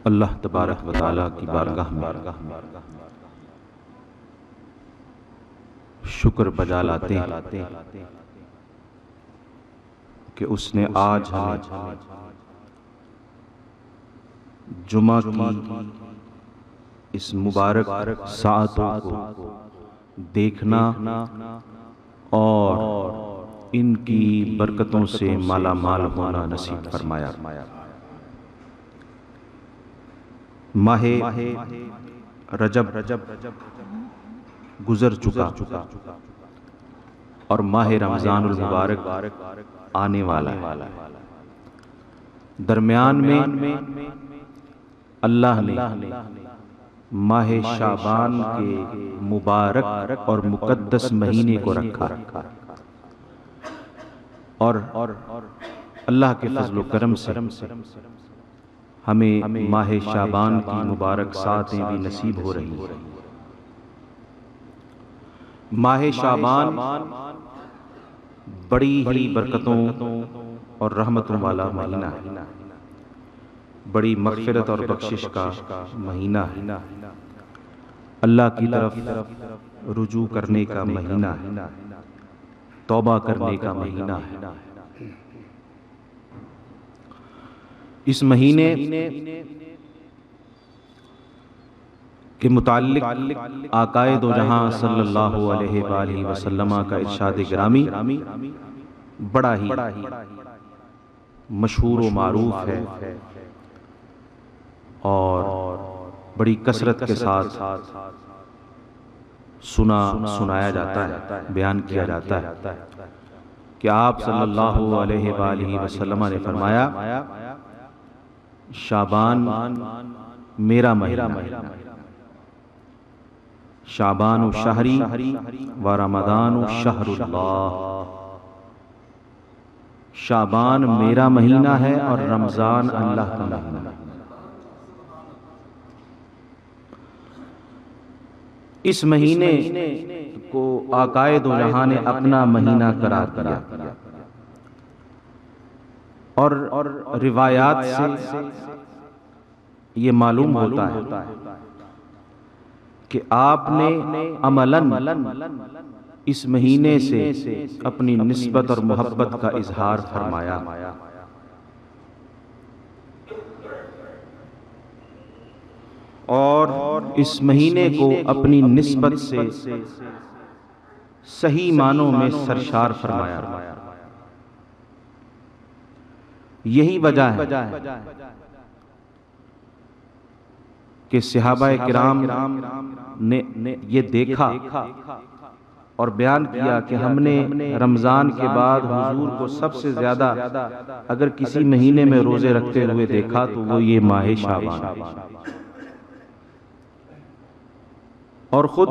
اللہ تبارک و تعالیٰ کی بارگاہ میں شکر بجا لاتے ہیں کہ اس نے آج ہمیں جمعہ کی اس مبارک ساعتوں کو دیکھنا اور ان کی برکتوں سے مالا مال ہونا نصیب فرمایا۔ ماہ رجب گزر چکا اور ماہ رمضان المبارک آنے والا ہے۔ درمیان میں اللہ نے ماہ شعبان کے مبارک اور مقدس مہینے کو رکھا اور اللہ کے فضل و کرم سے ہمیں ماہ شعبان کی مبارک ساعتیں بھی نصیب ہو رہی ہیں۔ ماہ شعبان بڑی ہی برکتوں اور رحمتوں والا مہینہ ہے، بڑی مغفرت اور بخشش کا مہینہ ہے، اللہ کی طرف رجوع کرنے کا مہینہ ہے، توبہ کرنے کا مہینہ ہے۔ اس مہینے کے متعلق آقائے دو جہاں صلی اللہ علیہ وآلہ وسلم کا ارشاد گرامی بڑا ہی مشہور و معروف ہے اور بڑی کثرت کے ساتھ سنایا جاتا ہے، بیان کیا جاتا ہے کہ آپ صلی اللہ علیہ وآلہ وسلم نے فرمایا شعبان میرا مہینہ، شعبان شہری و رمضان شہر اللہ، شعبان میرا مہینہ ہے اور رمضان اللہ کا مہینہ ہے۔ اس مہینے کو آقائے دو جہاں نے اپنا مہینہ قرار دیا اور روایات سے یہ معلوم ہوتا ہے کہ آپ نے عملاً اس مہینے سے اپنی نسبت اور محبت کا اظہار فرمایا۔ اور اس مہینے کو اپنی نسبت سے صحیح معنوں میں سرشار فرمایا۔ یہی وجہ ہے کہ صحابہ کرام نے یہ دیکھا اور بیان کیا کہ ہم نے رمضان کے بعد حضور کو سب سے زیادہ اگر کسی مہینے میں روزے رکھتے ہوئے دیکھا تو وہ یہ ماہ شعبان ہے، اور خود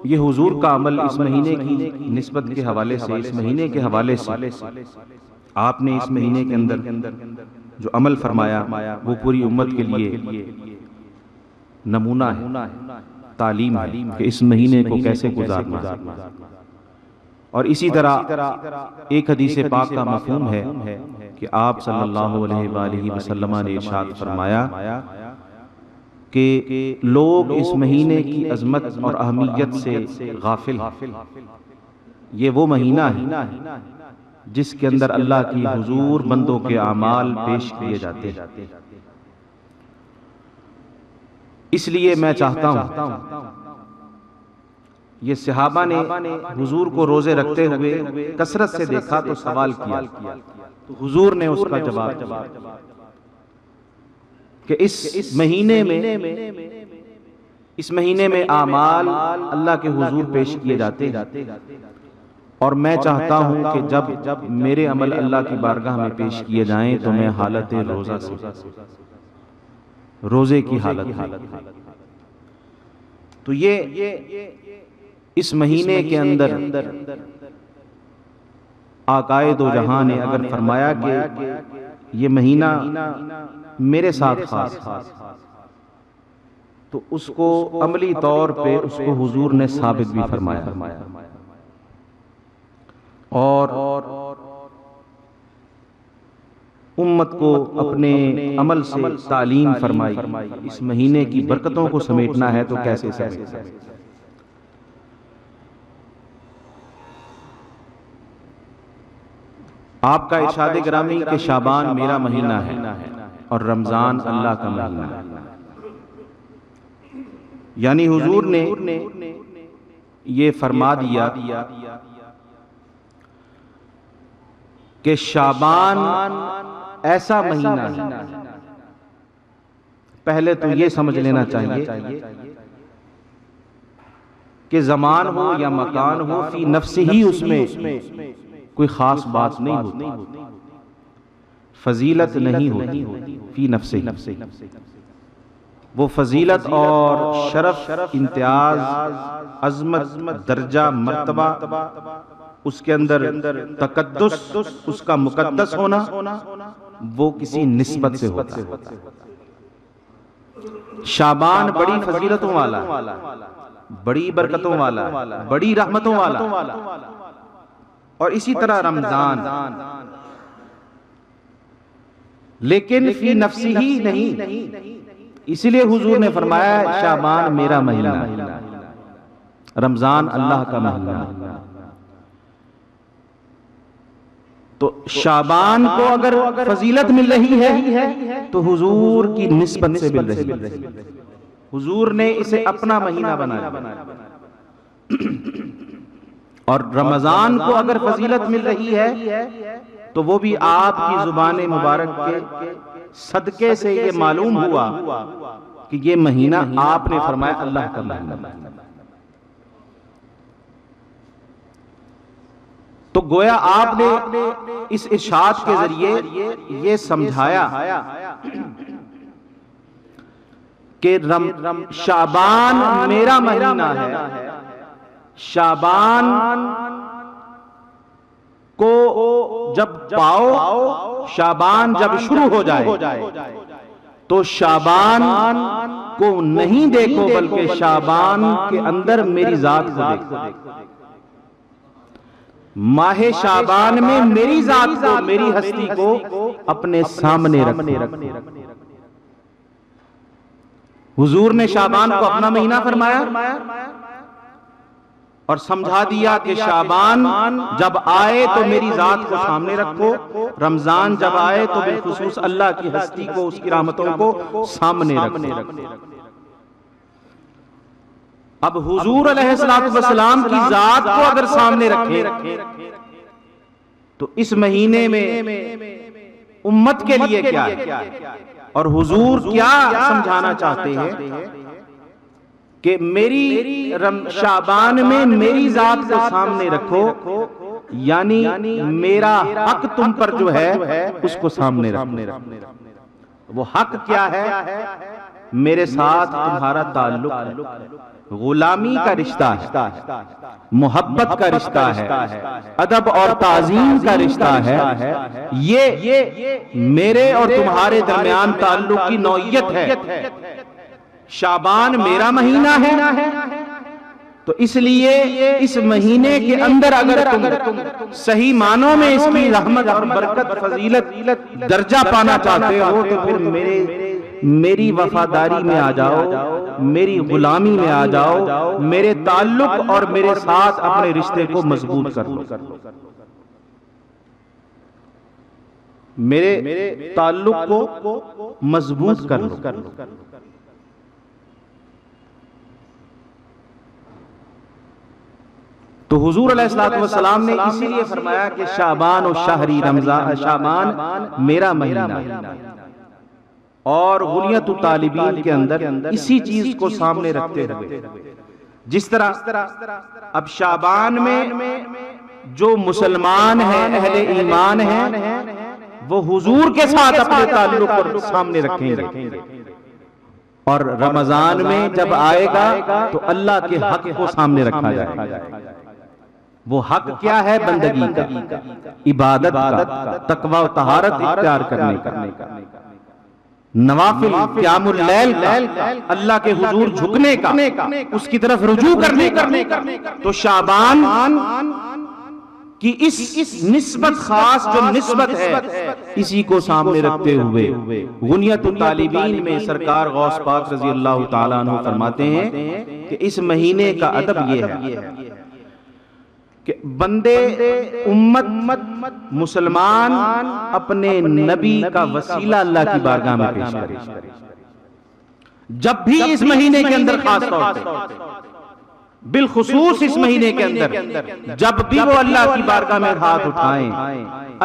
یہ حضور کا عمل اس مہینے کی نسبت کے حوالے سے، اس مہینے کے حوالے سے آپ نے اس مہینے کے اندر جو عمل فرمایا وہ پوری امت کے لیے نمونہ ہے، تعلیم ہے کہ اس مہینے کو کیسے گزارنا ہے۔ اور اسی طرح ایک حدیث پاک کا مفہوم ہے کہ آپ صلی اللہ علیہ وآلہ وسلم نے ارشاد فرمایا کہ لوگ اس مہینے کی عظمت اور اہمیت سے غافل ہیں۔ یہ وہ مہینہ ہے جس کے اندر اللہ کی حضور بندوں کے اعمال پیش کیے جاتے ہیں۔ اس لیے میں چاہتا ہوں، یہ صحابہ نے حضور کو روزے رکھتے ہوئے کثرت سے دیکھا تو سوال کیا تو حضور نے اس کا جواب دیا کہ اس مہینے میں اعمال اللہ کے حضور پیش کیے جاتے ہیں، اور میں چاہتا ہوں کہ جب میرے عمل اللہ کی بارگاہ میں پیش کیے جائیں تو میں حالت روزہ سے، روزے کی حالت ہے۔ تو یہ اس مہینے کے اندر آقائے دو جہاں نے اگر فرمایا کہ یہ مہینہ میرے ساتھ خاص تو اس کو عملی طور پہ اس کو حضور نے ثابت بھی فرمایا، اور امت کو اپنے عمل سے تعلیم فرمائی، اس مہینے کی برکتوں کو سمیٹنا ہے تو کیسے سمیٹنا ہے؟ آپ کا ارشاد گرامی کہ شعبان میرا مہینہ ہے اور رمضان اللہ کا مہینہ ہے، یعنی حضور نے یہ فرما دیا کہ شعبان ایسا مہینہ ہے۔ پہلے تو یہ سمجھ لینا چاہیے کہ زمان ہو یا مکان ہو، فی نفس ہی اس میں کوئی خاص بات نہیں ہوتی، فضیلت نہیں ہوتی فی نفس ہی۔ وہ فضیلت اور شرف، امتیاز، عظمت، درجہ، مرتبہ، اس کے اندر تقدس، اس کا مقدس ہونا، وہ کسی نسبت سے ہوتا ہے۔ شعبان بڑی فضیلتوں والا، بڑی برکتوں والا، بڑی رحمتوں والا، اور اسی طرح رمضان، لیکن فی نفسی ہی نہیں۔ اسی لیے حضور نے فرمایا شعبان میرا مہینہ، رمضان اللہ کا مہینہ۔ تو شعبان کو اگر فضیلت مل رہی ہے تو حضور کی نسبت سے مل رہی ہے، حضور نے اسے اپنا مہینہ بنایا۔ اور رمضان کو اگر فضیلت مل رہی ہے تو وہ بھی آپ کی زبان مبارک کے صدقے سے یہ معلوم ہوا کہ یہ مہینہ آپ نے فرمایا اللہ کا مہینہ۔ تو گویا آپ نے اس ارشاد کے ذریعے یہ سمجھایا کہ شعبان میرا مہینہ ہے، شعبان کو جب پاؤ، شعبان جب شروع ہو جائے تو شعبان کو نہیں دیکھو بلکہ شعبان کے اندر میری ذات کو دیکھو۔ ماہ شعبان میں میری ذات کو، میری ہستی کو اپنے سامنے رکھو۔ حضور نے شعبان کو اپنا مہینہ فرمایا اور سمجھا دیا کہ شعبان جب آئے تو میری ذات کو سامنے رکھو، رمضان جب آئے تو بالخصوص اللہ کی ہستی کو، اس کی رحمتوں کو سامنے رکھو۔ اب حضور علیہ السلام کی ذات کو اگر سامنے رکھے تو اس مہینے میں امت کے لیے کیا ہے، اور حضور کیا سمجھانا چاہتے ہیں کہ میری شعبان میں میری ذات کو سامنے رکھو، یعنی میرا حق تم پر جو ہے اس کو سامنے رکھو۔ وہ حق کیا ہے؟ میرے ساتھ تمہارا تعلق ہے، غلامی کا رشتہ ہے، محبت کا رشتہ ہے، ادب اور تعظیم کا رشتہ ہے۔ یہ میرے اور تمہارے درمیان تعلق کی نوعیت ہے۔ شعبان میرا مہینہ ہے تو اس لیے اس مہینے کے اندر اگر تم صحیح معنوں میں اس کی رحمت اور برکت، فضیلت، درجہ پانا چاہتے ہو تو پھر میری وفاداری میں آ جاؤ، میری غلامی میں آ جاؤ، میرے تعلق اور میرے ساتھ اپنے رشتے کو مضبوط کر لو، میرے تعلق کو مضبوط کر لو۔ تو حضور علیہ السلام نے اسی لیے فرمایا کہ شعبان و شہری رمضان، شعبان میرا مہینہ ہے۔ اور غنیت الطالبین کے اندر اسی چیز کو سامنے رکھتے ہوئے، جس طرح اب شعبان میں جو مسلمان ہیں، اہل ایمان ہیں، وہ حضور کے ساتھ اپنے تعلق کو سامنے رکھیں گے، اور رمضان میں جب آئے گا تو اللہ کے حق کو سامنے رکھا جائے گا۔ وہ حق کیا ہے؟ بندگی کا، عبادت کا، تقوی و طہارت اختیار کرنے کا، نوافل، قیام اللیل کا، اللہ کے حضور جھکنے کا، اس کی طرف رجوع کرنے کا۔ تو شعبان کہ اس نسبت خاص جو نسبت ہے اسی کو سامنے رکھتے ہوئے غنیت الطالبین میں سرکار غوث پاک رضی اللہ تعالیٰ عنہ فرماتے ہیں کہ اس مہینے کا ادب یہ ہے کہ بندے امت مسلمان اپنے نبی کا وسیلہ اللہ کی بارگاہ میں پیش کرے، جب بھی اس مہینے کے اندر خاص طور پہ بالخصوص اس مہینے کے اندر جب بھی وہ اللہ کی بارگاہ میں ہاتھ اٹھائیں،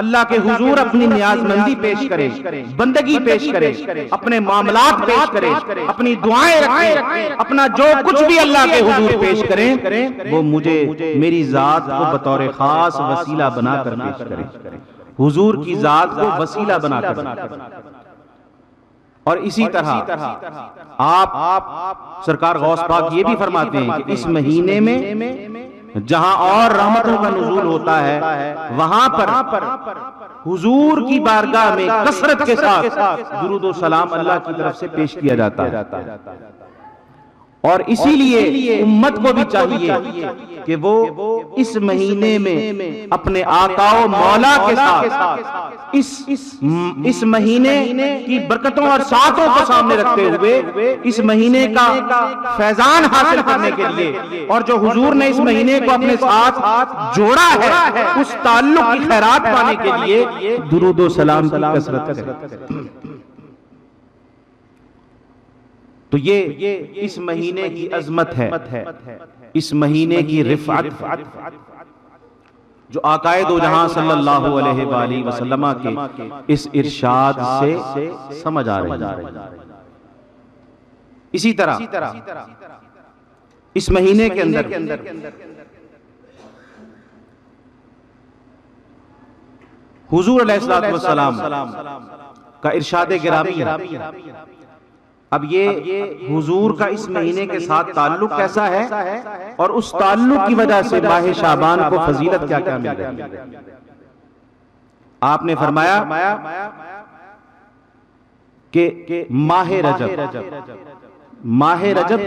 اللہ کے حضور اپنی نیاز مندی پیش کرے، بندگی پیش کرے، اپنے معاملات پیش کرے، اپنی دعائیں رکھیں، اپنا جو کچھ بھی اللہ کے حضور پیش کریں وہ مجھے میری ذات کو بطور خاص وسیلہ بنا کر پیش کرے، حضور کی ذات کو وسیلہ بنا کر۔ اور اسی طرح آپ سرکار غوث پاک یہ بھی فرماتے ہیں کہ اس مہینے میں جہاں اور رحمتوں کا نزول ہوتا ہے وہاں پر حضور کی بارگاہ میں کثرت کے ساتھ درود و سلام اللہ کی طرف سے پیش کیا جاتا ہے، اور اسی لیے امت کو بھی چاہیے کہ وہ اس مہینے میں اپنے آقا و مولا کے ساتھ اس مہینے کی برکتوں اور ساعتوں کو سامنے رکھتے ہوئے اس مہینے کا فیضان حاصل کرنے کے لیے، اور جو حضور نے اس مہینے کو اپنے ساتھ جوڑا ہے اس تعلق کی خیرات پانے کے لیے درود و سلام کی کثرت کریں۔ تو یہ اس مہینے کی عظمت ہے، اس مہینے کی رفعت جو آقا دو جہاں صلی اللہ علیہ وآلہ وسلم کے اس ارشاد سے سمجھ آ رہی ہے۔ اسی طرح اس مہینے کے اندر حضور علیہ السلام کا ارشاد گرامی ہے۔ اب یہ حضور کا اس مہینے کے ساتھ تعلق کیسا ہے اور اس تعلق کی وجہ سے ماہ شعبان کو فضیلت کیا کیا مل رہی ہے۔ آپ نے فرمایا کہ ماہ رجب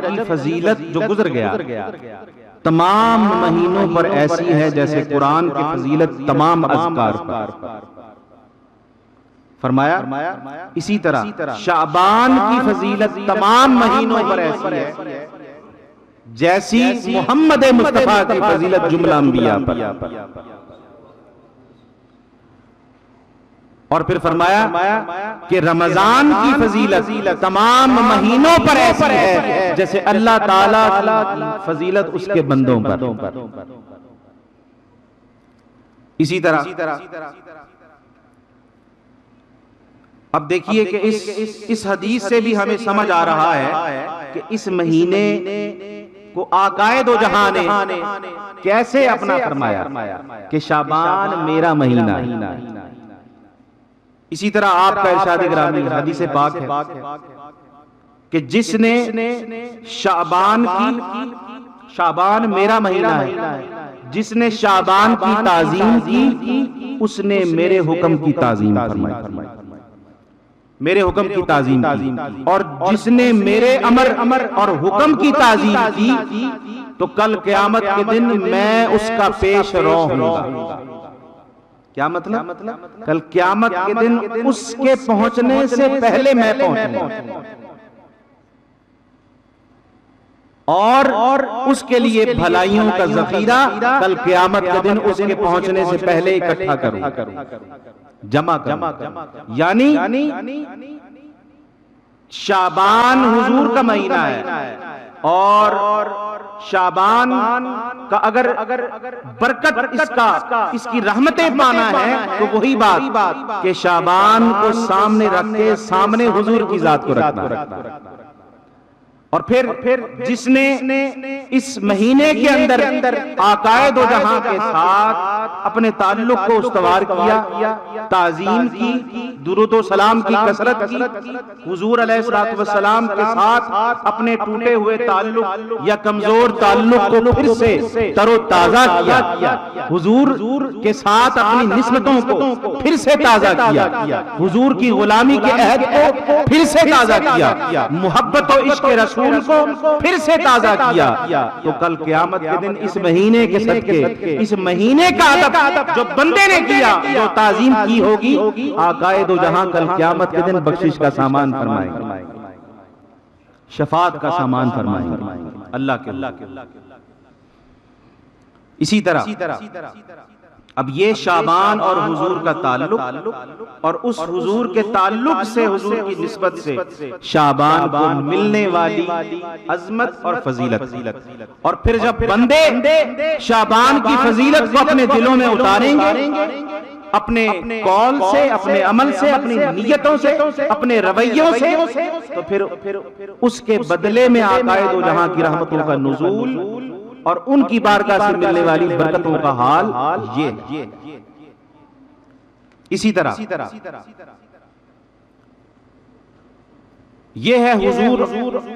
کی فضیلت جو گزر گیا تمام مہینوں پر ایسی ہے جیسے قرآن کی فضیلت تمام اذکار پر۔ فرمایا اسی طرح شعبان کی فضیلت تمام مہینوں پر ایسی ہے جیسی محمد مصطفیٰ کی فضیلت جملہ انبیاء پر۔ اور پھر فرمایا کہ رمضان کی فضیلت تمام مہینوں پر ایسی ہے جیسے اللہ تعالیٰ کی فضیلت اس کے بندوں پر۔ اسی طرح اب دیکھیے کہ اس حدیث سے بھی ہمیں سمجھ آ رہا ہے کہ اس مہینے کو آقا دو جہاں نے کیسے اپنا فرمایا کہ شعبان میرا مہینہ ہے۔ اسی طرح آپ کا ارشاد گرامی حدیث پاک ہے کہ جس نے شعبان میرا مہینہ ہے، جس نے شعبان کی تعظیم کی اس نے میرے حکم کی تعظیم فرمائی، میرے حکم کی تعظیم کی، اور جس نے میرے امر اور حکم کی تعظیم کی تو کل قیامت کے دن میں اس کا پیش رو ہوں گا۔ کیا مطلب؟ کل قیامت کے دن اس کے پہنچنے سے پہلے میں پہنچوں گا اور اس کے لیے بھلائیوں کا ذخیرہ کل قیامت کے دن اس کے پہنچنے سے پہلے اکٹھا کروں، جمع کروں۔ یعنی شعبان حضور کا مہینہ ہے، اور شعبان کا اگر برکت اس کی رحمتیں پانا ہے تو وہی بات کہ شعبان کو سامنے رکھ کے سامنے حضور کی ذات کو رکھنا۔ اور پھر جس نے اس مہینے کے اندر آقا دو جہاں کے ساتھ اپنے تعلق کو استوار کیا، تعظیم کی، درود و سلام کی کثرت کی، حضور علیہ السلام کے ساتھ اپنے ٹوٹے ہوئے تعلق یا کمزور تعلق کو پھر سے تر و تازہ کیا، حضور کے ساتھ اپنی نسبتوں کو پھر سے تازہ کیا، حضور کی غلامی کے عہد کو پھر سے تازہ کیا، محبت و عشق رسول رسول کو پھر سے تازہ کیا تو کل قیامت کے دن اس مہینے کے صدقے اس مہینے کا ادب جو بندے نے کیا جو تعظیم کی ہوگی آقائے دو جہاں کل قیامت کے دن بخشش کا سامان فرمائیں گے، شفاعت کا سامان فرمائیں گے اللہ کے۔ اسی طرح اب یہ شعبان اور حضور کا تعلق، اور اس حضور کے تعلق سے حضور کی نسبت سے شعبان کو ملنے والی عظمت اور فضیلت، اور پھر جب بندے شعبان کی فضیلت کو اپنے دلوں میں اتاریں گے، اپنے قول سے، اپنے عمل سے، اپنی نیتوں سے، اپنے رویوں سے، تو پھر اس کے بدلے میں آقائے دو جہاں کی رحمتوں کا نزول اور ان کی بارگاہ سے ملنے والی برکتوں کا حال یہ۔ اسی طرح یہ ہے حضور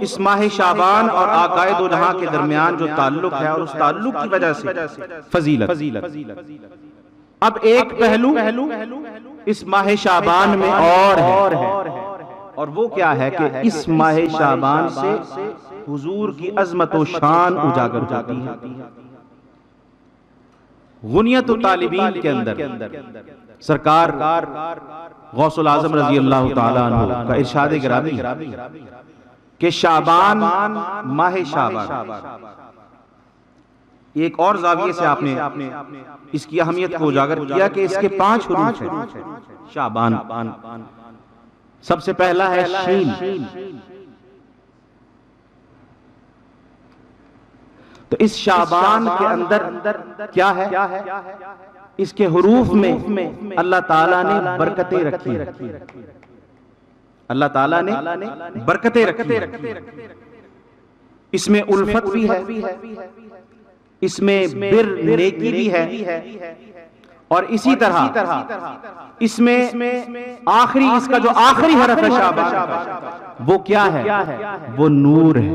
اس ماہ شعبان اور آقائے دو جہاں کے درمیان جو تعلق ہے، اور اس تعلق کی وجہ سے فضیلت۔ اب ایک پہلو اس ماہ شعبان میں اور ہے، اور وہ کیا ہے کہ اس ماہ شعبان سے حضور کی عظمت و شان اجاگر ہوتی ہے۔ غنیت الطالبین کے اندر سرکار غوث العظم رضی اللہ تعالیٰ عنہ کا ارشاد گرامی کہ شعبان، ماہ شعبان، ایک اور زاویے سے آپ نے اس کی اہمیت کو اجاگر کیا کہ اس کے 5 حروف ہیں شعبان۔ سب سے پہلا ہے شین، تو اس شعبان کے اندر کیا ہے؟ اس کے حروف میں اللہ تعالیٰ نے برکتیں رکھی، اللہ تعالیٰ نے برکتیں رکھی۔ اس میں الفت بھی ہے، اس میں بر نیکی بھی ہے، اور اسی طرح اس میں آخری، اس کا جو آخری حرف ہے شعبان کا، وہ کیا ہے؟ وہ نور ہے،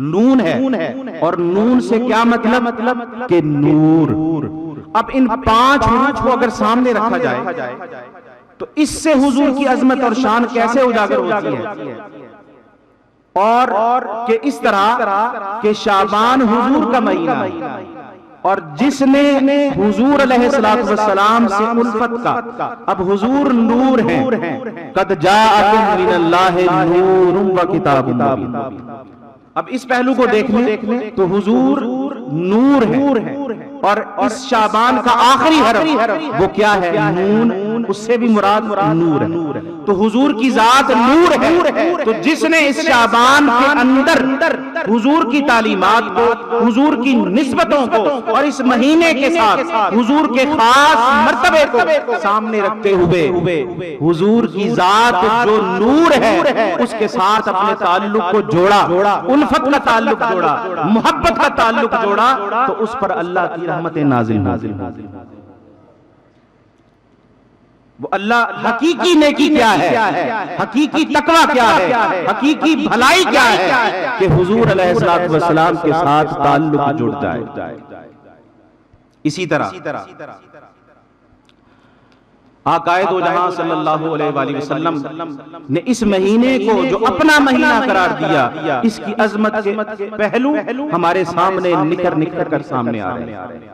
نون ہے، اور نون سے کیا مطلب کہ نور۔ اب ان 5 حروف کو اگر سامنے رکھا جائے تو اس سے حضور کی عظمت اور شان کیسے اجاگر ہوتی ہے، اور کہ اس طرح کہ شعبان حضور کا مہینہ ہے، اور جس نے حضور علیہ السلام سے الفت کا، اب حضور نور ہیں، قد جاءکم من اللہ نور و کتاب مبین۔ اب اس پہلو کو دیکھیں تو حضور نور ہے، اور اس شعبان کا آخری حرف وہ کیا ہے؟ نون، اس سے بھی مراد نور ہے، تو حضور کی ذات نور ہے۔ تو جس نے اس شعبان کے اندر حضور کی تعلیمات کو، حضور کی نسبتوں کو، اور اس مہینے کے ساتھ حضور کے خاص مرتبے کو سامنے رکھتے ہوئے حضور کی ذات جو نور ہے اس کے ساتھ اپنے تعلق کو جوڑا، الفت کا تعلق جوڑا، محبت کا تعلق جوڑا، تو اس پر اللہ کی رحمتیں نازل ہوئی۔ وہ اللہ حقیقی نیکی کیا ہے، حقیقی تقویٰ کیا ہے، حقیقی بھلائی کیا ہے کہ حضور علیہ السلام کے ساتھ تعلق جڑ جائے۔ اسی طرح آقائے دو جہاں صلی اللہ علیہ وآلہ وسلم نے اس مہینے کو جو اپنا مہینہ قرار دیا، اس کی عظمت کے پہلو ہمارے سامنے نکھر کر سامنے آ رہے ہیں۔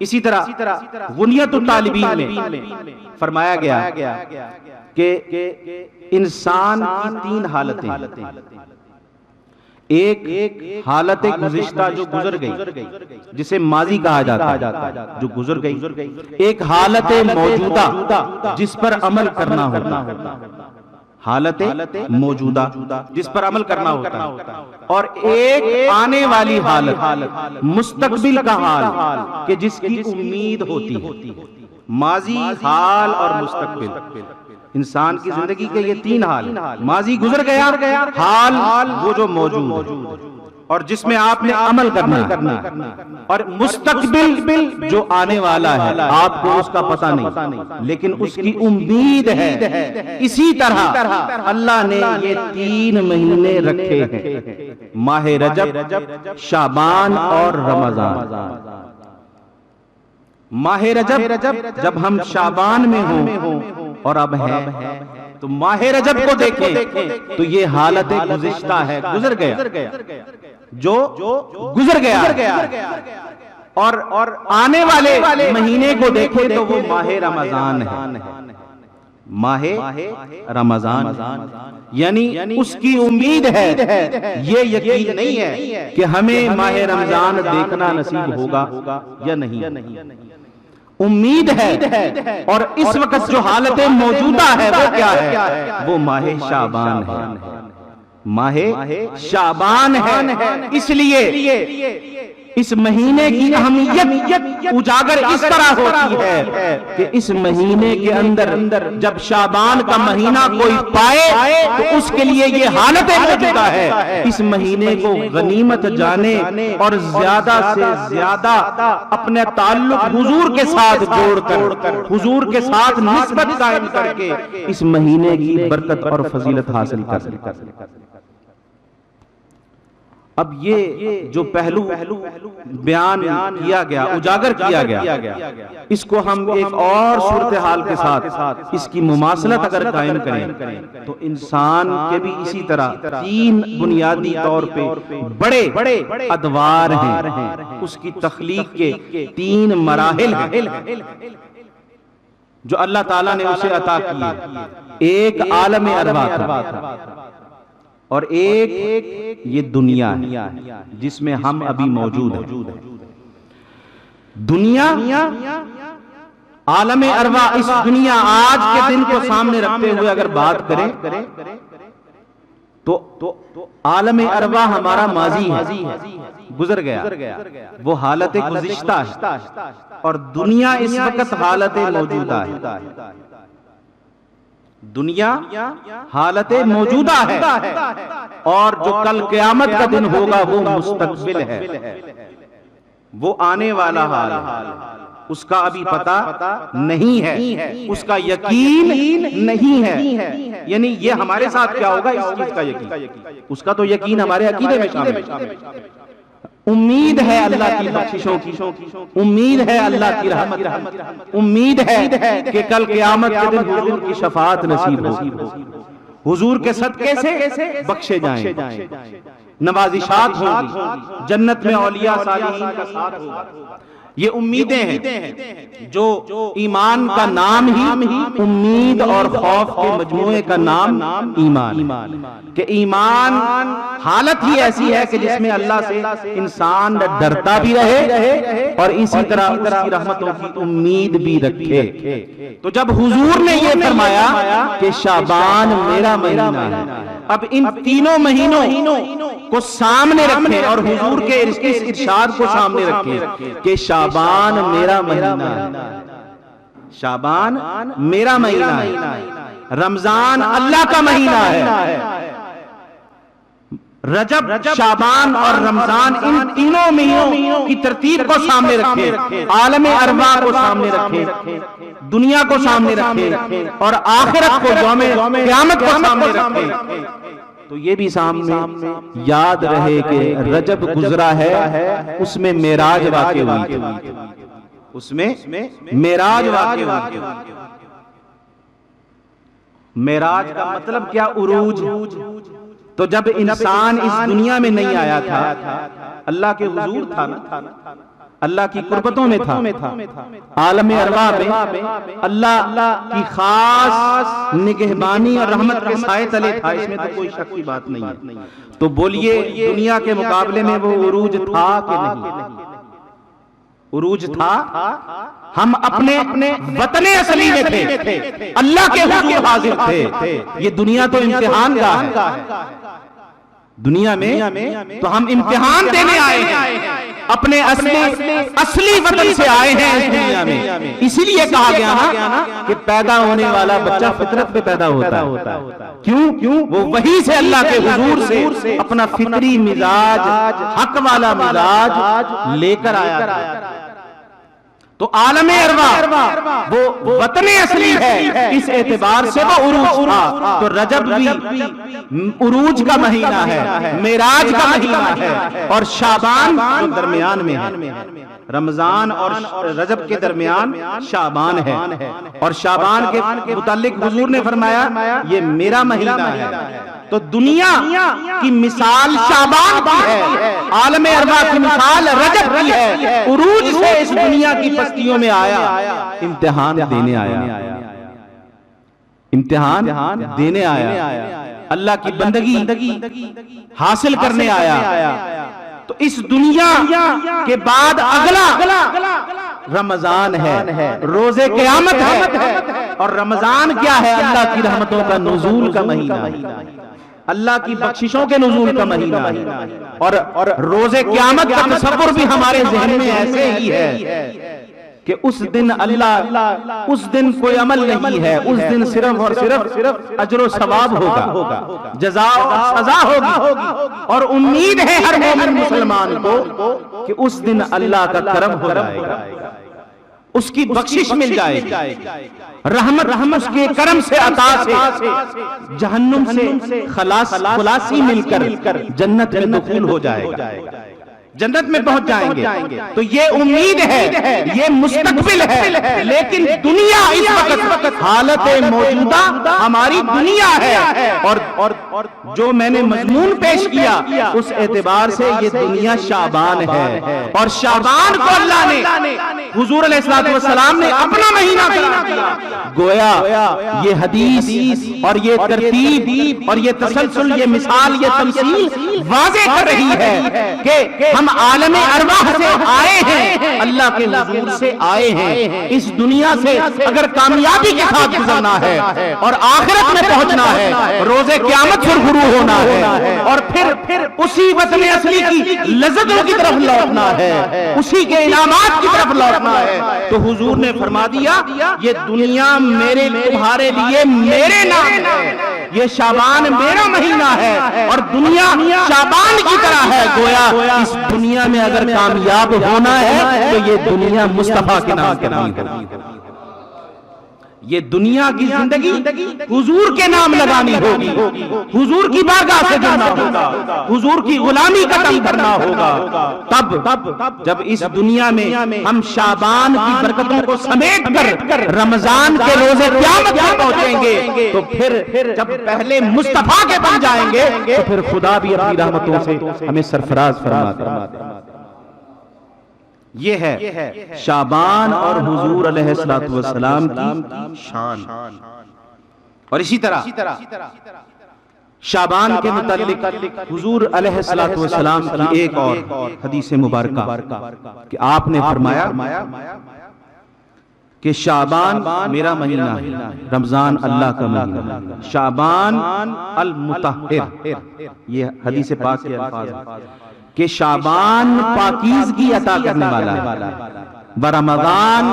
اسی طرح غنیت الطالبین میں فرمایا گیا کہ انسان کی 3 حالتیں، ایک حالت گزشتہ جو گزر گئی جسے ماضی کہا جاتا ہے، جو گزر گئی، ایک حالت موجودہ جس پر عمل کرنا ہوتا، حالت موجودہ جس پر عمل کرنا ہوتا ہے، اور ایک آنے والی حالت مستقبل کا حال کہ جس کی امید ہوتی ہے۔ ماضی، حال اور مستقبل، انسان کی زندگی کے یہ 3 حال، ماضی گزر گیا، حال وہ جو موجود ہے اور جس میں آپ نے عمل کرنا ہے، اور مستقبل جو آنے والا ہے، آپ کو اس کا پتہ نہیں لیکن اس کی امید ہے۔ اسی طرح اللہ نے یہ 3 مہینے رکھے ہیں، ماہ رجب، شعبان اور رمضان۔ ماہ رجب جب ہم شعبان میں ہوں اور اب ہے تو ماہ رجب کو دیکھیں تو یہ حالت گزشتہ ہے، گزر گیا، جو گزر گیا، اور آنے والے مہینے کو دیکھیں تو وہ ماہ رمضان ہے، ماہ رمضان، یعنی اس کی امید ہے، یہ یقین نہیں ہے کہ ہمیں ماہ رمضان دیکھنا نصیب ہوگا یا نہیں، امید ہے، اور اس وقت جو حالت موجودہ ہے وہ کیا ہے؟ وہ ماہ شعبان ہے، ماہ شعبان ہے۔ اس لیے اس مہینے کی اہمیت اجاگر اس طرح ہوتی ہے کہ اس مہینے کے اندر جب شعبان کا مہینہ کوئی پائے تو اس کے لیے یہ حالت موجودہ ہے، اس مہینے کو غنیمت جانے اور زیادہ سے زیادہ اپنے تعلق حضور کے ساتھ جوڑ کر، حضور کے ساتھ نسبت قائم کر کے اس مہینے کی برکت اور فضیلت حاصل کر۔ اب یہ جو پہلو بیان کیا گیا، اجاگر کیا گیا، اس کو ہم ایک اور صورتحال کے ساتھ اس کی مماثلت اگر قائم کریں تو انسان کے بھی اسی طرح تین بنیادی طور پہ بڑے ادوار ہیں، اس کی تخلیق کے تین مراحل ہیں جو اللہ تعالیٰ نے اسے عطا کیے۔ ایک عالم ارواح تھا، اور ایک یہ دنیا ہے جس میں ہم ابھی موجود ہیں۔ دنیا، عالم ارواح، اس دنیا آج کے دن کو سامنے رکھتے ہوئے اگر بات کریں تو عالم ارواح ہمارا ماضی ہے، گزر گیا، وہ حالت گزشتہ ہے، اور دنیا اس وقت حالت موجودہ ہے۔ دنیا حالت موجودہ ہے، اور جو کل قیامت کا دن ہوگا وہ مستقبل ہے، وہ آنے والا حال ہے، اس کا ابھی پتہ نہیں ہے، اس کا یقین نہیں ہے، یعنی یہ ہمارے ساتھ کیا ہوگا اس چیز کا یقین، اس کا تو یقین ہمارے عقیدے میں شامل ہے۔ امید ہے اللہ کی بخششوں کی، امید ہے اللہ کی رحمت، امید ہے کہ کل قیامت کے دن حضور کی شفاعت نصیب ہوگی، حضور کے صدقے سے بخشے جائیں، نوازشات ہوگی، جنت میں اولیاء صالحین کا ساتھ ہوگا۔ یہ امیدیں ہیں جو ایمان کا نام ہی امید اور خوف کے مجموعے کا نام ایمان، کہ ایمان حالت ہی ایسی ہے کہ جس میں اللہ سے انسان ڈرتا بھی رہے اور اسی طرح اس کی رحمتوں کی امید بھی رکھے۔ تو جب حضور نے یہ فرمایا کہ شعبان میرا مہینہ ہے، اب ان تینوں مہینوں کو سامنے رکھیں اور حضور کے اس ارشاد کو سامنے رکھیں کہ شعبان میرا مہینہ ہے، شعبان میرا مہینہ ہے، رمضان اللہ کا مہینہ ہے، رجب، شعبان اور رمضان، ان تینوں مہینوں کی ترتیب کو سامنے رکھیں، عالم ارواح کو سامنے رکھیں، دنیا کو سامنے رکھیں، اور آخرت کو، یوم قیامت کو سامنے رکھیں، تو یہ بھی سامنے یاد رہے کہ رجب گزرا ہے، اس میں معراج واقع ہوئی تھی، اس میں معراج واقع ہوئی تھی۔ معراج کا مطلب کیا؟ عروج۔ تو جب انسان اس دنیا میں نہیں آیا تھا، اللہ کے حضور تھا نا، اللہ کی قربتوں میں تھا، عالم ارواح میں اللہ کی خاص نگہبانی اور رحمت کے سائے تلے تھا، اس میں تو کوئی شک کی بات نہیں ہے۔ تو بولیے دنیا کے مقابلے میں وہ عروج تھا کہ نہیں؟ عروج تھا۔ ہم اپنے وطن اصلی میں تھے، اللہ کے حضور حاضر تھے۔ یہ دنیا تو امتحان گاہ ہے، دنیا میں تو ہم امتحان دینے آئے ہیں، اپنے اصلی وطن سے آئے ہیں اس دنیا میں۔ اسی لیے کہا گیا نا کہ پیدا ہونے والا بچہ فطرت پہ پیدا ہوتا ہے، کیوں؟ وہ وہی سے اللہ کے حضور سے اپنا فطری مزاج، حق والا مزاج لے کر آیا تھا۔ تو عالم ارواح وہ وطن اصلی ہے، اس اعتبار سے وہ عروج تھا۔ تو رجب بھی عروج کا مہینہ ہے، معراج کا مہینہ ہے، اور شعبان جو درمیان میں ہے۔ رمضان اور رجب کے درمیان شعبان ہے، اور شعبان کے متعلق حضور نے فرمایا یہ میرا مہینہ ہے۔ تو دنیا کی مثال شعبان کی ہے، عالم ارواح کی مثال رجب کی ہے۔ عروج سے اس دنیا کی پستیوں میں آیا، امتحان دینے آیا، امتحان دینے آیا، اللہ کی بندگی حاصل کرنے آیا۔ تو اس دنیا کے بعد اگلا رمضان ہے، روز قیامت ہے۔ اور رمضان کیا ہے؟ اللہ کی رحمتوں کا نزول کا مہینہ ہے، اللہ کی بخششوں کے نزول کا مہینہ ہے۔ اور روز قیامت کا تصور بھی ہمارے ذہن میں ایسے ہی ہے کہ اس دن اللہ، اس دن کوئی عمل نہیں ہے، اس دن صرف اور صرف اجر و ثواب ہوگا، جزا و سزا ہوگی۔ اور امید ہے ہر مومن مسلمان کو کہ اس دن اللہ کا کرم ہو جائے گا، اس کی بخشش مل جائے گی، رحمت اس کے کرم سے، عطا سے، جہنم سے خلاصی مل کر جنت میں دخول ہو جائے گا، جنت میں پہنچ جائیں گے۔ تو یہ امید ہے، یہ مستقبل ہے، لیکن دنیا اس وقت حالت موجودہ ہماری دنیا ہے۔ اور جو میں نے مضمون پیش کیا اس اعتبار سے یہ دنیا شعبان ہے، اور شعبان کو اللہ نے، حضور علیہ السلام نے اپنا مہینہ قرار دیا۔ گویا یہ حدیث اور یہ ترتیب اور یہ تسلسل، یہ مثال، یہ تمثیل واضح کر رہی ہے کہ ہم عالم ارواح سے آئے ہیں، اللہ کے حضور سے آئے ہیں۔ اس دنیا سے اگر کامیابی کے ساتھ گزرنا ہے اور آخرت میں پہنچنا ہے، روز قیامت سرخرو ہونا ہے، اور پھر اسی وطن اصلی کی لذتوں کی طرف لوٹنا ہے، اسی کے انعامات کی طرف لوٹنا ہے۔ تو حضور نے فرما دیا یہ دنیا میرے تمہارے لیے میرے نام ہے، یہ شعبان میرا مہینہ ہے، اور دنیا شعبان کی طرح ہے۔ گویا اس دنیا میں اگر کامیاب ہونا ہے تو یہ دنیا مصطفیٰ کے نام کرنی ہوگی، یہ دنیا کی زندگی حضور کے نام لگانی ہوگی، حضور کی بارگاہ سے جڑنا ہوگا، حضور کی غلامی کا دم بھرنا ہوگا۔ تب جب اس دنیا میں ہم شعبان کی برکتوں کو سمیٹ کر رمضان کے روز قیامت میں پہنچیں گے، تو پھر جب پہلے مصطفیٰ کے بن جائیں گے تو پھر خدا بھی اپنی رحمتوں سے ہمیں سرفراز فرماتا ہے۔ یہ ہے شعبان اور حضور علیہ السلام کی شان۔ اور اسی طرح شعبان کے متعلق حضور علیہ السلام کی ایک اور حدیث مبارکہ کہ آپ نے فرمایا کہ شعبان میرا مہینہ ہے، رمضان اللہ کا مہینہ ہے، شعبان المطہر، یہ حدیث پاک کے الفاظ ہیں کہ شعبان پاکیزگی عطا کرنے والا ہے، ورمضان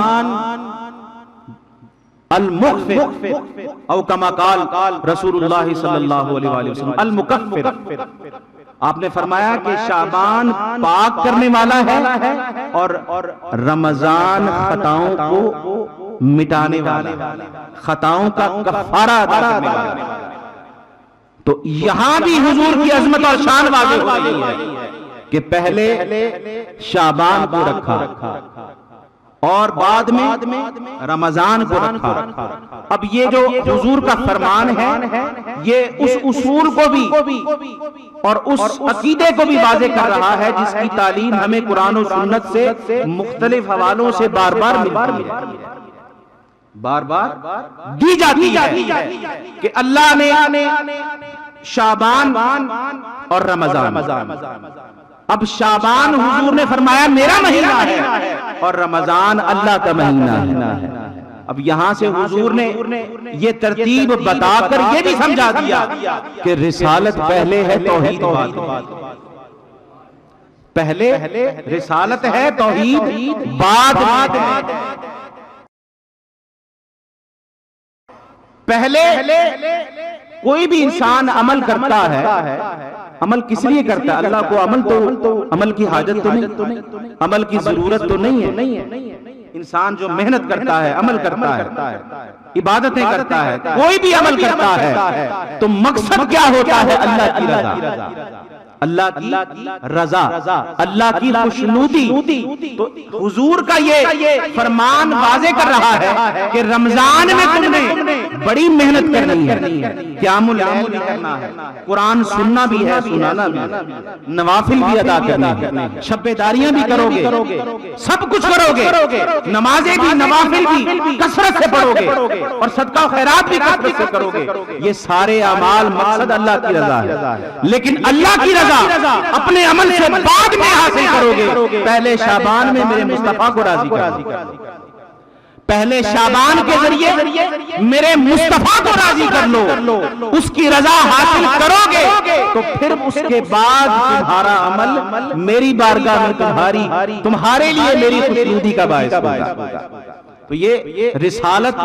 المغفر، او کما قال رسول اللہ صلی اللہ علیہ وآلہ وسلم المکفر۔ آپ نے فرمایا کہ شعبان پاک کرنے والا ہے اور رمضان خطاؤں کو مٹانے والا ہے، خطاؤں کا کفارہ ادا کرنے والا ہے۔ تو یہاں بھی حضور کی عظمت اور شان واضح ہو رہی ہے کہ پہلے شعبان کو رکھا اور بعد میں رمضان کو رکھا۔ اب یہ جو حضور کا فرمان ہے یہ اس اصول کو بھی اور اس عقیدے کو بھی واضح کر رہا ہے جس کی تعلیم ہمیں قرآن و سنت سے مختلف حوالوں سے بار بار دی جاتی ہے کہ اللہ نے شعبان اور رمضان، اب شعبان حضور نے فرمایا میرا مہینہ ہے اور رمضان اللہ کا مہینہ ہے۔ اب یہاں سے حضور نے یہ ترتیب بتا کر یہ بھی سمجھا دیا کہ رسالت پہلے ہے، توحید بعد، پہلے رسالت ہے، توحید بعد۔ پہلے کوئی بھی انسان عمل کرتا ہے، عمل کس لیے کرتا ہے؟ اللہ کو عمل کی حاجت تو نہیں، عمل کی ضرورت تو نہیں ہے۔ انسان جو محنت کرتا ہے، عمل کرتا ہے، عبادتیں کرتا ہے، کوئی بھی عمل کرتا ہے تو مقصد کیا ہوتا ہے؟ اللہ کی رضا، اللہ کی رضا، اللہ کی خوشنودی۔ تو حضور کا یہ فرمان واضح کر رہا ہے کہ رمضان میں تم نے بڑی محنت کرنی ہے، قیام اللیل بھی کرنا ہے، قرآن سننا بھی ہے، سنانا بھی ہے، نوافل بھی ادا کرنا ہے، شب داریاں بھی کرو گے، سب کچھ کرو گے، نمازیں بھی نوافل بھی کثرت سے پڑھو گے، اور صدقہ و خیرات بھی کثرت سے کرو گے۔ یہ سارے اعمال مقصد اللہ کی رضا ہے، لیکن اللہ کی رضا اپنے عمل سے بعد میں حاصل کرو گے۔ پہلے شعبان میں میرے مصطفیٰ کو راضی کرو، پہلے شعبان کے ذریعے میرے مصطفیٰ کو راضی کر لو، اس کی رضا حاصل کرو گے تو پھر اس کے بعد تمہارا عمل میری بارگاہ میں تمہارے لیے میری خوشنودی کا باعث ہوگا۔ تو یہ رسالت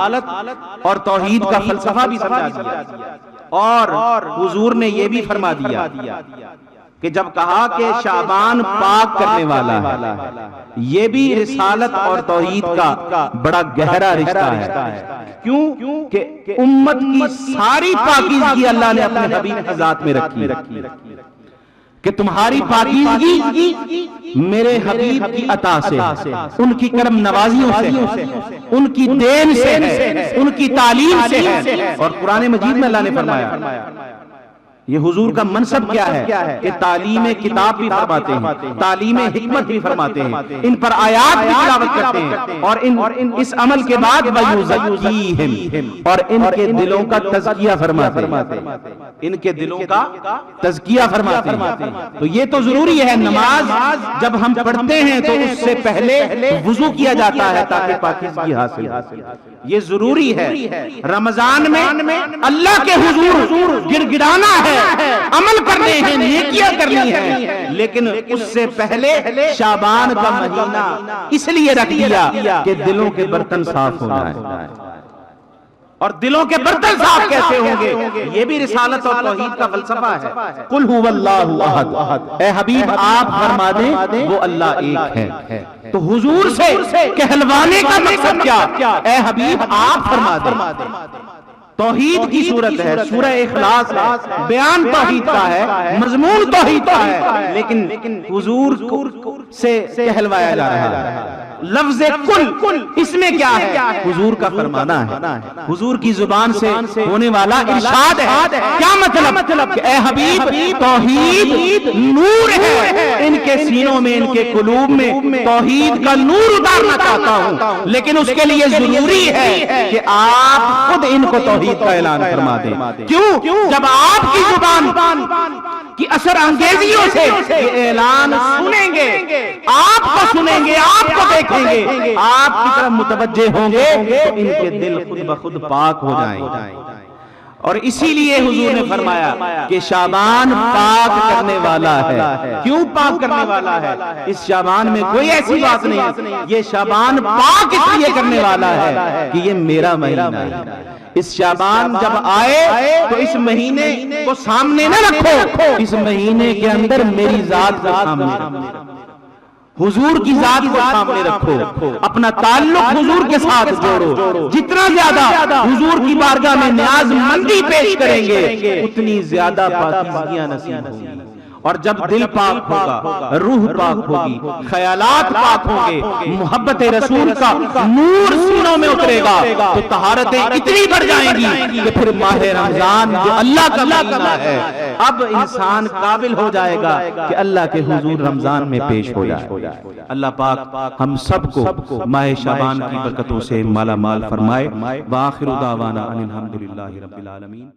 اور توحید کا فلسفہ بھی سمجھا دیا، اور حضور نے یہ بھی فرما دیا کہ جب کہا کہ شعبان پاک کرنے والا ہے، یہ بھی رسالت اور توحید کا بڑا گہرا رشتہ ہے۔ کیوں کہ امت کی ساری پاکیزگی اللہ نے اپنے حبیب کی ذات میں رکھی کہ تمہاری پاکیزگی میرے حبیب کی عطا سے، ان کی کرم نوازیوں سے، ان کی دین سے ہے، ان کی تعلیم سے ہے۔ اور قرآن مجید میں اللہ نے فرمایا، یہ حضور کا منصب کیا ہے کہ تعلیم کتاب بھی فرماتے ہیں، تعلیم حکمت بھی فرماتے ہیں، ان پر آیات بھی تلاوت کرتے ہیں، اور اس عمل کے بعد وَيُزَكِّيهِمْ، اور ان کے دلوں کا تزکیہ فرماتے ہیں، ان کے دلوں کا تزکیہ فرماتے ہیں۔ تو یہ تو ضروری ہے، نماز جب ہم پڑھتے ہیں تو اس سے پہلے وضو کیا جاتا ہے تاکہ پاکیزگی حاصل، یہ ضروری ہے۔ رمضان میں اللہ کے حضور گڑ گڑانا ہے، عمل کرنے ہیں، نیکیاں کرنی ہیں، لیکن اس سے پہلے شعبان کا مہینہ اس لیے رکھ دیا کہ دلوں کے برتن صاف ہو جائیں۔ اور دلوں کے برتن صاف کیسے ہوں گے؟ یہ بھی رسالت اور توحید کا فلسفہ ہے۔ قل هو اللہ احد، اے حبیب آپ فرما دیں وہ اللہ ایک ہے۔ تو حضور سے کہلوانے کا مقصد کیا؟ اے حبیب آپ فرما دیں۔ توحید کی صورت ہے، سورہ اخلاص بیان توحید کا ہے، مضمون توحید کا ہے، لیکن حضور سے کہلوایا جا رہا ہے۔ لفظ کل اس میں کیا ہے؟ حضور کا فرمانا ہے، حضور کی زبان سے ہونے والا ارشاد ہے۔ کیا مطلب کہ اے حبیب توحید نور ہے، ان کے سینوں میں، ان کے قلوب میں توحید کا نور اتارنا چاہتا ہوں، لیکن اس کے لیے ضروری ہے کہ آپ خود ان کو توحید کا اعلان فرما دیں۔ کیوں؟ جب آپ کی زبان کی اثر انگیزیوں سے یہ اعلان سنیں گے، آپ کو سنیں گے، آپ کو دیکھیں گے، آپ کی طرف متوجہ ہوں گے تو ان کے دل خود بخود پاک ہو جائیں گے۔ اور اسی لیے حضور نے فرمایا کہ شعبان پاک کرنے والا ہے۔ کیوں پاک کرنے والا ہے؟ اس شعبان میں کوئی ایسی بات نہیں، یہ شعبان پاک اس لیے کرنے والا ہے کہ یہ میرا مہینہ ہے۔ اس شعبان جب آئے تو اس مہینے کو سامنے نہ رکھو، اس مہینے کے اندر میری ذات کو سامنے رکھو، حضور کی ذات کو سامنے رکھو، اپنا تعلق حضور کے ساتھ جوڑو۔ جتنا زیادہ حضور کی بارگاہ میں نیاز مندی پیش کریں گے اتنی زیادہ پاکیزگیاں نصیب ہوں گی۔ اور جب دل پاک ہوگا، روح پاک ہوگی، خیالات پاک ہوں گے، محبت رسول کا نور سینوں میں اترے گا تو طہارتیں اتنی بڑھ جائیں گی کہ پھر ماہ رمضان جو اللہ کا مہینہ ہے اب انسان قابل ہو جائے گا کہ اللہ کے حضور رمضان میں پیش ہو جائے۔ اللہ پاک ہم سب کو ماہ شعبان کی برکتوں سے مالا مال فرمائے۔ وآخر دعوانا ان الحمدللہ رب العالمین۔